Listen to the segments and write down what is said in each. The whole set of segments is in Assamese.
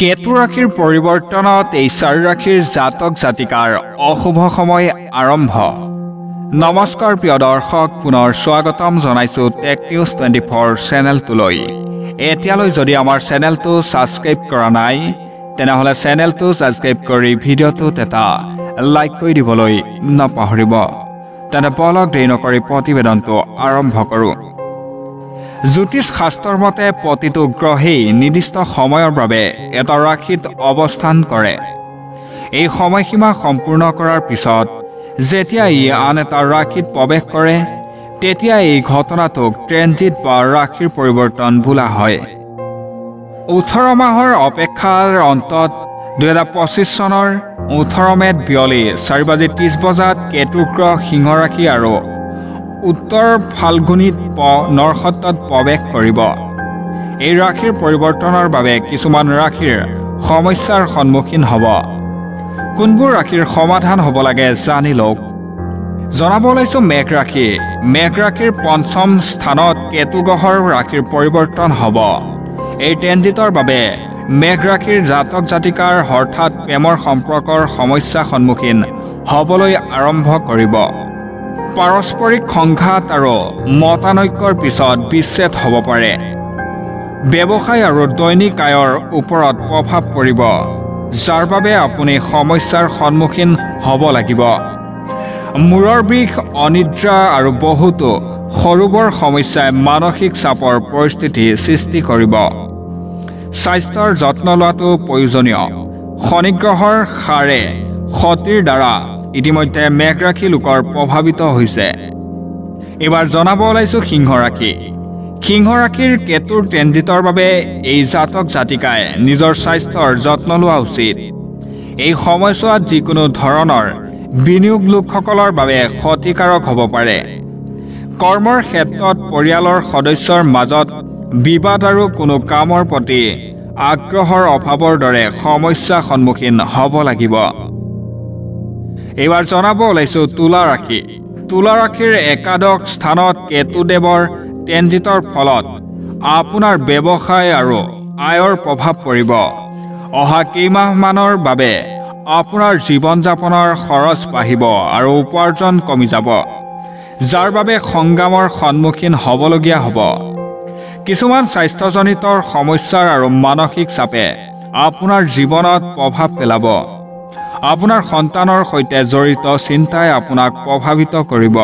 কেতু ৰাশিৰ পৰিৱৰ্তনত এই 4 ৰাশিৰ জাতক জাতিকাৰ অশুভ সময় আৰম্ভ। নমস্কাৰ প্ৰিয় দৰ্শক, পুনৰ স্বাগতম জনাইছো টেক নিউজ 24 চেনেলটোলৈ। এতিয়ালৈ যদি আমাৰ চেনেলটো সাবস্ক্ৰাইব কৰা নাই তেনেহলে চেনেলটো সাবস্ক্ৰাইব কৰি ভিডিঅ'টোত এটা লাইক কৰি দিবলৈ নাপাহৰিব। তেনে বলক দেৰি নকৰি প্ৰতিবেদনটো আৰম্ভ কৰোঁ। জ্যোতিষ শাস্ত্ৰৰ মতে প্ৰতিটো গ্ৰহেই নিৰ্দিষ্ট সময়ৰ বাবে এটা ৰাশিত অৱস্থান কৰে। এই সময়সীমা সম্পূৰ্ণ কৰাৰ পিছত যেতিয়া ই আন এটা ৰাশিত প্ৰৱেশ কৰে তেতিয়া এই ঘটনাটোক ট্ৰেনজিট বা ৰাশিৰ পৰিৱৰ্তন বোলা হয়। 18 মাহৰ অপেক্ষাৰ অন্তত 2025 চনৰ 18 মেত বিয়লি 4:30 বজাত কেতু গ্ৰহ সিংহ ৰাশি আৰু উত্তৰ ফাল্গুনীত নৰসত্ৰত প্ৰৱেশ কৰিব। এই ৰাশিৰ পৰিৱৰ্তনৰ বাবে কিছুমান ৰাশিৰ সমস্যাৰ সন্মুখীন হ'ব। কোনবোৰ ৰাশিৰ সমাধান হ'ব লাগে জানি লওক। জনাব ওলাইছো মেঘ ৰাশি। মেঘ ৰাশিৰ পঞ্চম স্থানত কেতু গ্ৰহৰ ৰাশিৰ পৰিৱৰ্তন হ'ব। এই ট্ৰেনজিটৰ বাবে মেঘ ৰাশিৰ জাতক জাতিকাৰ হঠাৎ প্ৰেমৰ সম্পৰ্কৰ সমস্যা সন্মুখীন হ'বলৈ আৰম্ভ কৰিব। পাৰস্পৰিক সংঘাত আৰু মতানৈক্যৰ পিছত বিচ্ছেদ হ'ব পাৰে। ব্যৱসায় আৰু দৈনিক আয়ৰ ওপৰত প্ৰভাৱ পৰিব, যাৰ বাবে আপুনি সমস্যাৰ সন্মুখীন হ'ব লাগিব। মূৰৰ বিষ, অনিদ্ৰা আৰু বহুতো সৰু বৰ সমস্যাই মানসিক চাপৰ পৰিস্থিতি সৃষ্টি কৰিব। স্বাস্থ্যৰ যত্ন লোৱাটো প্ৰয়োজনীয়। শনি গ্ৰহৰ সাৰে ক্ষতিৰ দ্বাৰা ইতিমধ্যে মেঘ ৰাশি লোকৰ প্ৰভাৱিত হৈছে। এবাৰ জনাব ওলাইছো সিংহ ৰাশি। সিংহ ৰাশিৰ কেতুৰ ট্ৰেনজিটৰ বাবে এই জাতক জাতিকাই নিজৰ স্বাস্থ্যৰ যত্ন লোৱা উচিত। এই সময়ছোৱাত যিকোনো ধৰণৰ বিনিয়োগ লোকসকলৰ বাবে ক্ষতিকাৰক হ'ব পাৰে। কৰ্মৰ ক্ষেত্ৰত পৰিয়ালৰ সদস্যৰ মাজত বিবাদ আৰু কোনো কামৰ প্ৰতি আগ্ৰহৰ অভাৱৰ দৰে সমস্যা সন্মুখীন হ'ব লাগিব। এইবাৰ জনাব ওলাইছো তুলা ৰাশি। তুলা ৰাশিৰ একাদশ স্থানত কেতুদেৱৰ ট্ৰেনজিটৰ ফলত আপোনাৰ ব্যৱসায় আৰু আয়ৰ প্ৰভাৱ পৰিব। অহা কেইমাহমানৰ বাবে আপোনাৰ জীৱন যাপনৰ খৰচ বাঢ়িব আৰু উপাৰ্জন কমি যাব, যাৰ বাবে সংগ্ৰামৰ সন্মুখীন হ'বলগীয়া হ'ব। কিছুমান স্বাস্থ্যজনিত সমস্যাৰ আৰু মানসিক চাপে আপোনাৰ জীৱনত প্ৰভাৱ পেলাব। আপোনাৰ সন্তানৰ সৈতে জড়িত চিন্তাই আপোনাক প্ৰভাৱিত কৰিব।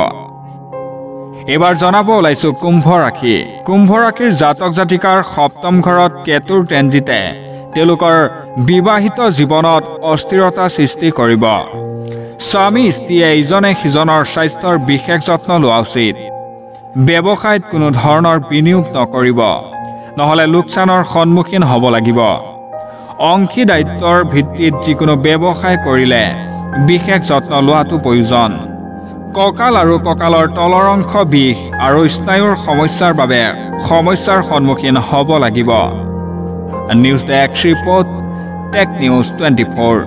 এইবাৰ জনাব ওলাইছো কুম্ভ ৰাশি। কুম্ভ ৰাশিৰ জাতক জাতিকাৰ সপ্তম ঘৰত কেতুৰ ট্ৰেনজিটে তেওঁলোকৰ বিবাহিত জীৱনত অস্থিৰতা সৃষ্টি কৰিব। স্বামী স্ত্ৰীয়ে ইজনে সিজনৰ স্বাস্থ্যৰ বিশেষ যত্ন লোৱা উচিত। ব্যৱসায়ত কোনো ধৰণৰ বিনিয়োগ নকৰিব, নহ'লে লোকচানৰ সন্মুখীন হ'ব লাগিব। অংশীদাৰিত্বৰ ভিত্তিত যিকোনো ব্যৱসায় কৰিলে বিশেষ যত্ন লোৱাটো প্ৰয়োজন। কঁকাল আৰু কঁকালৰ তলৰ অংশ বিষ আৰু স্নায়ুৰ সমস্যাৰ বাবে সমস্যাৰ সন্মুখীন হ'ব লাগিব। News desk report, tech news 24।